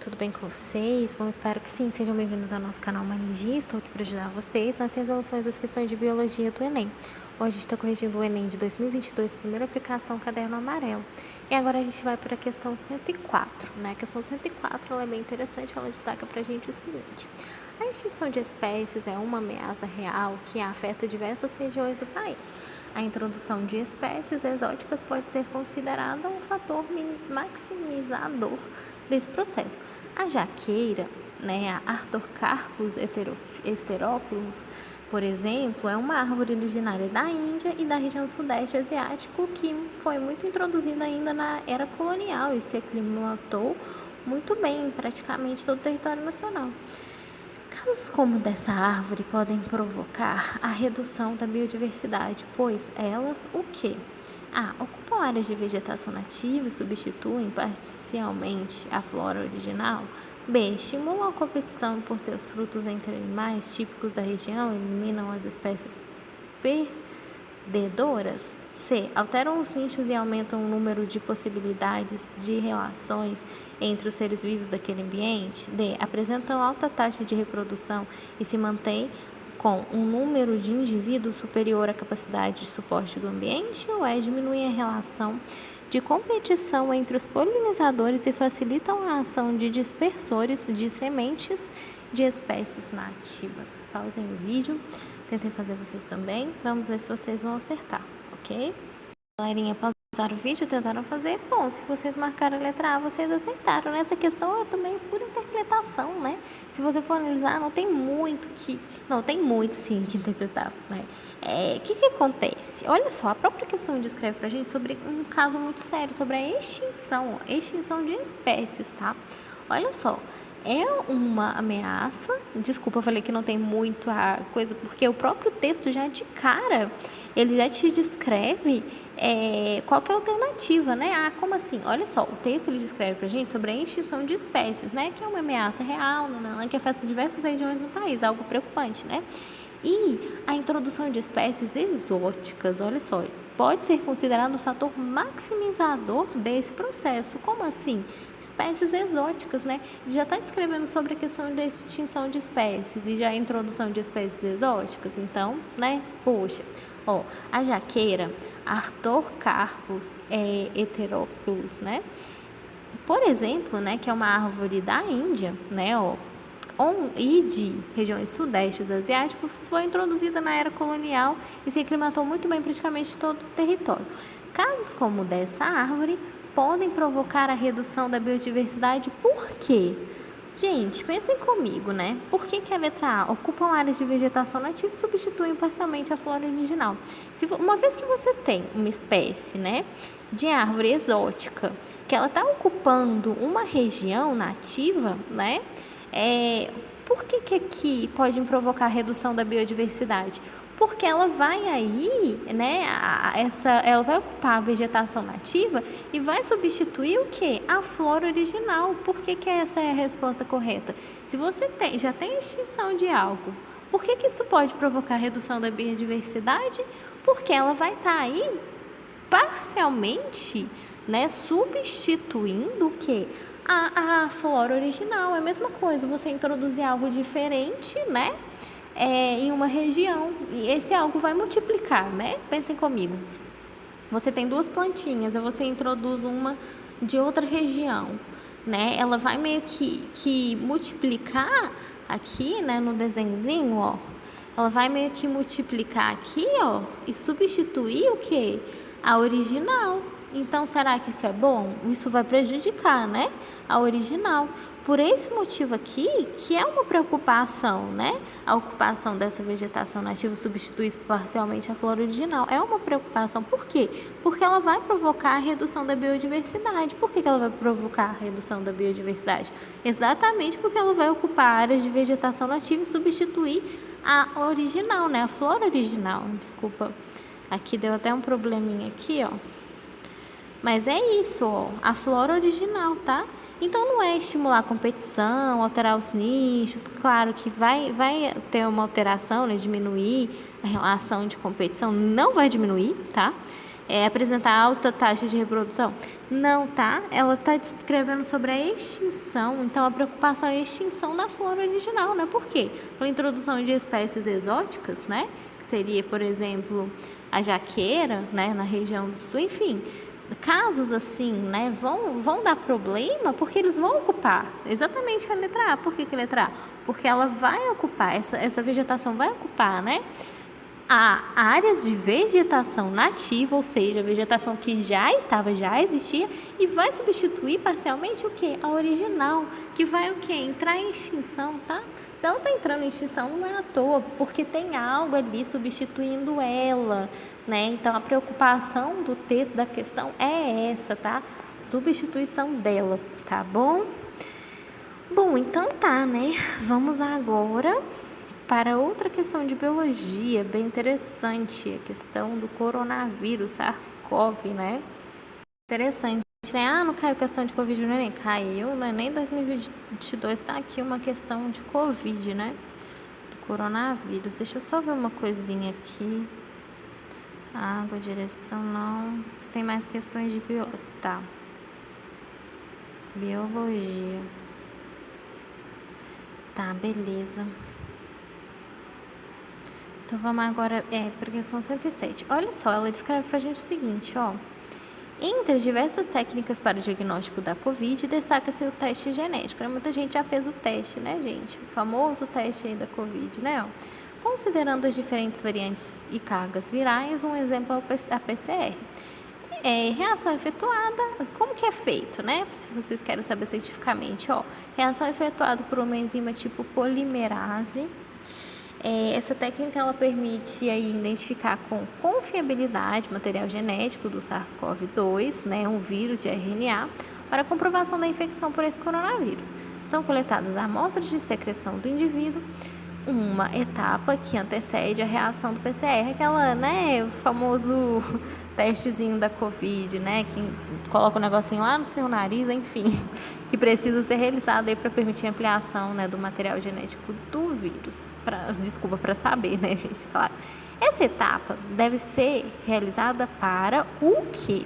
tudo bem com vocês? Bom, espero que sim, sejam bem-vindos ao nosso canal Manigi. Estou aqui para ajudar vocês nas resoluções das questões de biologia do Enem. Hoje a gente está corrigindo o Enem de 2022, primeira aplicação, caderno amarelo. E agora a gente vai para a questão 104, né? A questão 104 ela é bem interessante, ela destaca para a gente o seguinte: a extinção de espécies é uma ameaça real que afeta diversas regiões do país. A introdução de espécies exóticas pode ser considerada um fator maximizador desse processo. A jaqueira, né, a Artocarpus heterophyllus, por exemplo, é uma árvore originária da Índia e da região sudeste asiático que foi muito introduzida ainda na era colonial e se aclimatou muito bem em praticamente todo o território nacional. Casos como dessa árvore podem provocar a redução da biodiversidade, pois elas o quê? A. Ocupam áreas de vegetação nativa e substituem parcialmente a flora original. B. Estimulam a competição por seus frutos entre animais típicos da região e eliminam as espécies predadoras. C. Alteram os nichos e aumentam o número de possibilidades de relações entre os seres vivos daquele ambiente. D. Apresentam alta taxa de reprodução e se mantêm com um número de indivíduos superior à capacidade de suporte do ambiente. Ou E. Diminuem a relação de competição entre os polinizadores e facilitam a ação de dispersores de sementes de espécies nativas. Pausem o vídeo, tentem fazer vocês também, vamos ver se vocês vão acertar, ok? Galerinha, pausaram o vídeo, tentaram fazer, bom, se vocês marcaram a letra A, vocês acertaram, né? Essa questão é também pura interpretação, né? Se você for analisar, não tem muito sim que interpretar, né? O que acontece? Olha só, a própria questão descreve pra gente sobre um caso muito sério, sobre a extinção de espécies, tá? Olha só, é uma ameaça, desculpa, eu falei que não tem muito a coisa, porque o próprio texto já de cara, ele já te descreve qual que é a alternativa, né? Ah, como assim? Olha só, o texto ele descreve pra gente sobre a extinção de espécies, né? Que é uma ameaça real, que afeta diversas regiões do país, algo preocupante, né? E a introdução de espécies exóticas, olha só, pode ser considerado um fator maximizador desse processo. Como assim? Espécies exóticas, né? Já está descrevendo sobre a questão da extinção de espécies e já a introdução de espécies exóticas. Então, né? Poxa, ó, a jaqueira, Artocarpus heterophyllus, né? Por exemplo, né, que é uma árvore da Índia, né, ó, e de regiões sudestes asiáticos, foi introduzida na era colonial e se aclimatou muito bem praticamente todo o território. Casos como o dessa árvore podem provocar a redução da biodiversidade. Por quê? Gente, pensem comigo, né? Por que a letra A? Ocupam áreas de vegetação nativa e substituem parcialmente a flora original. Uma vez que você tem uma espécie, né, de árvore exótica, que ela está ocupando uma região nativa, né? Por que aqui pode provocar a redução da biodiversidade? Porque ela vai aí, né, ela vai ocupar a vegetação nativa e vai substituir o quê? A flora original. Por que essa é a resposta correta? Se você já tem extinção de algo, por que isso pode provocar a redução da biodiversidade? Porque ela vai estar aí parcialmente, né, substituindo o quê? A flora original. É a mesma coisa, você introduzir algo diferente, né, em uma região, e esse algo vai multiplicar, né? Pensem comigo. Você tem duas plantinhas, e você introduz uma de outra região, né? Ela vai meio que multiplicar aqui, né, no desenhozinho, ó. Ela vai meio que multiplicar aqui, ó, e substituir o quê? A original. Então, será que isso é bom? Isso vai prejudicar, né, a original. Por esse motivo aqui, que é uma preocupação, né? A ocupação dessa vegetação nativa substitui parcialmente a flora original. É uma preocupação. Por quê? Porque ela vai provocar a redução da biodiversidade. Por que ela vai provocar a redução da biodiversidade? Exatamente porque ela vai ocupar áreas de vegetação nativa e substituir a original, né? A flora original. Desculpa. Aqui deu até um probleminha aqui, ó. Mas é isso, ó, a flora original, tá? Então, não é estimular a competição, alterar os nichos. Claro que vai ter uma alteração, né? Diminuir a relação de competição, não vai diminuir, tá? apresentar alta taxa de reprodução? Não, tá? Ela está descrevendo sobre a extinção, então a preocupação é a extinção da flora original, né? Por quê? Pela introdução de espécies exóticas, né? Que seria, por exemplo, a jaqueira, né? Na região do sul, enfim. Casos assim, né, vão dar problema porque eles vão ocupar exatamente a letra A. Por que a letra A? Porque ela vai ocupar, essa vegetação vai ocupar, né, áreas de vegetação nativa, ou seja, a vegetação que já existia, e vai substituir parcialmente o que? A original, que vai o que? Entrar em extinção, tá? Se ela está entrando em extinção, não é à toa, porque tem algo ali substituindo ela, né? Então, a preocupação do texto da questão é essa, tá? Substituição dela, tá bom? Bom, então tá, né? Vamos agora para outra questão de biologia, bem interessante, a questão do coronavírus, SARS-CoV, né? Interessante, né? Ah, não caiu questão de Covid no Enem? Caiu, né? Nem 2022 tá aqui uma questão de Covid, né? Do coronavírus. Deixa eu só ver uma coisinha aqui. Água, direção, não. Se tem mais questões de Tá. Biologia. Tá, beleza. Então, vamos agora para a questão 107. Olha só, ela descreve para a gente o seguinte, ó. Entre as diversas técnicas para o diagnóstico da Covid, destaca-se o teste genético. Muita gente já fez o teste, né, gente? O famoso teste aí da Covid, né? Ó. Considerando as diferentes variantes e cargas virais, um exemplo é a PCR. Reação efetuada, como que é feito, né? Se vocês querem saber cientificamente, ó. Reação efetuada por uma enzima tipo polimerase. Essa técnica ela permite aí identificar com confiabilidade o material genético do SARS-CoV-2, né, um vírus de RNA, para comprovação da infecção por esse coronavírus. São coletadas amostras de secreção do indivíduo, uma etapa que antecede a reação do PCR, aquela, né, o famoso testezinho da Covid, né, que coloca o negocinho lá no seu nariz, enfim, que precisa ser realizado aí para permitir a ampliação, né, do material genético do vírus. Para saber, né, gente, claro. Essa etapa deve ser realizada para o quê?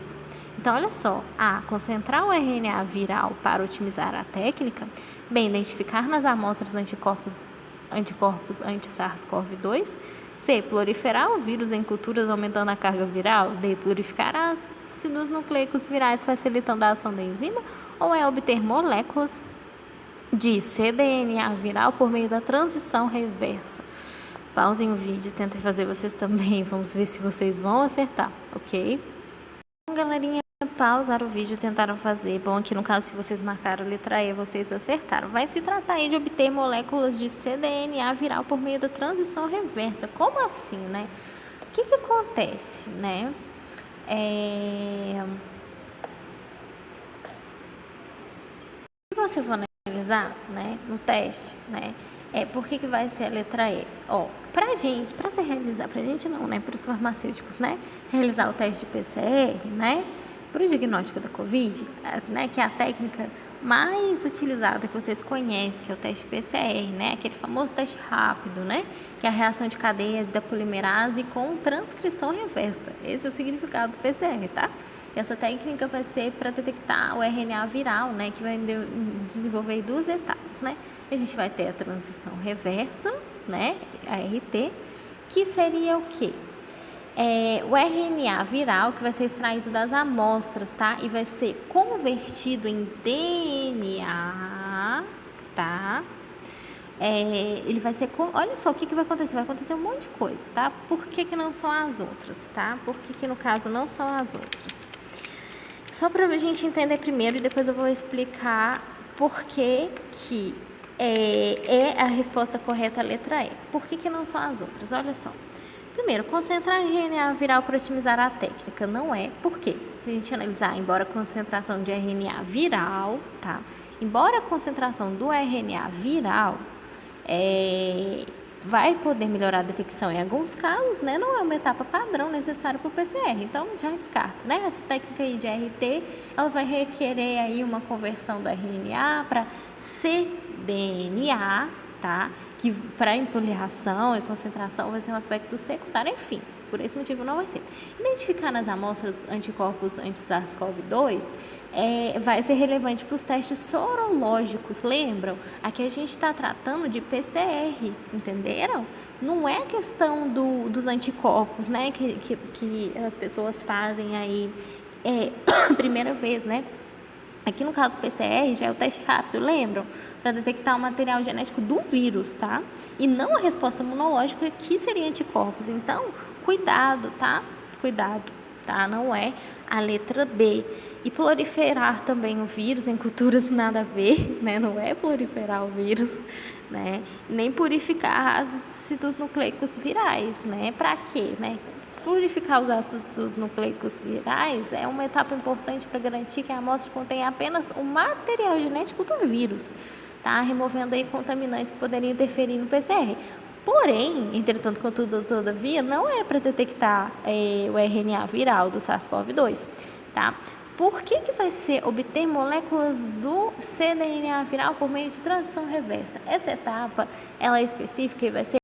Então, olha só, A. Concentrar o RNA viral para otimizar a técnica. B. Identificar nas amostras anticorpos anti-SARS-CoV-2. C. Proliferar o vírus em culturas aumentando a carga viral. D. Purificar ácidos nucleicos virais facilitando a ação da enzima. Ou é obter moléculas de cDNA viral por meio da transição reversa. Pausem o vídeo, tentem fazer vocês também. Vamos ver se vocês vão acertar, ok? Então, galerinha, pausaram o vídeo, tentaram fazer. Bom, aqui no caso, se vocês marcaram a letra E, vocês acertaram. Vai se tratar aí de obter moléculas de cDNA viral por meio da transição reversa. Como assim, né? O que acontece, né? Se você for analisar, né, no teste, né, por que vai ser a letra E? Ó, pra gente não, né, para os farmacêuticos, né, realizar o teste de PCR, né, para o diagnóstico da Covid, né, que é a técnica mais utilizada que vocês conhecem, que é o teste PCR, né, aquele famoso teste rápido, né, que é a reação de cadeia da polimerase com transcrição reversa. Esse é o significado do PCR, tá? Essa técnica vai ser para detectar o RNA viral, né, que vai desenvolver duas etapas, né? A gente vai ter a transição reversa, né, a RT, que seria o quê? O RNA viral que vai ser extraído das amostras, tá? E vai ser convertido em DNA, tá? Ele vai ser... Olha só o que vai acontecer. Vai acontecer um monte de coisa, tá? Por que não são as outras, tá? Por que no caso não são as outras? Só para a gente entender primeiro e depois eu vou explicar por que é a resposta correta a letra E. Por que não são as outras? Olha só. Primeiro, concentrar RNA viral para otimizar a técnica. Não é. Por quê? Se a gente analisar, embora a concentração de RNA viral, tá? Embora a concentração do RNA viral vai poder melhorar a detecção em alguns casos, né? Não é uma etapa padrão necessária para o PCR, então já descarta, né? Essa técnica aí de RT, ela vai requerer aí uma conversão do RNA para cDNA, tá? Que para ampliação e concentração vai ser um aspecto secundário, enfim, por esse motivo não vai ser. Identificar nas amostras anticorpos anti-SARS-CoV-2 vai ser relevante para os testes sorológicos, lembram? Aqui a gente está tratando de PCR, entenderam? Não é questão dos anticorpos, né, que as pessoas fazem aí primeira vez, né? Aqui no caso PCR já é o teste rápido, lembram? Para detectar o material genético do vírus, tá? E não a resposta imunológica, que seria anticorpos. Então, cuidado, tá? Cuidado, tá? Não é a letra B. E proliferar também o vírus em culturas nada a ver, né? Não é proliferar o vírus, né? Nem purificar ácidos nucleicos virais, né? Para quê, né? Purificar os ácidos nucleicos virais é uma etapa importante para garantir que a amostra contém apenas o material genético do vírus, tá? Removendo aí contaminantes que poderiam interferir no PCR. Porém, entretanto, contudo, todavia, não é para detectar o RNA viral do SARS-CoV-2, tá? Por que vai ser obter moléculas do cDNA viral por meio de transição reversa? Essa etapa, ela é específica e vai ser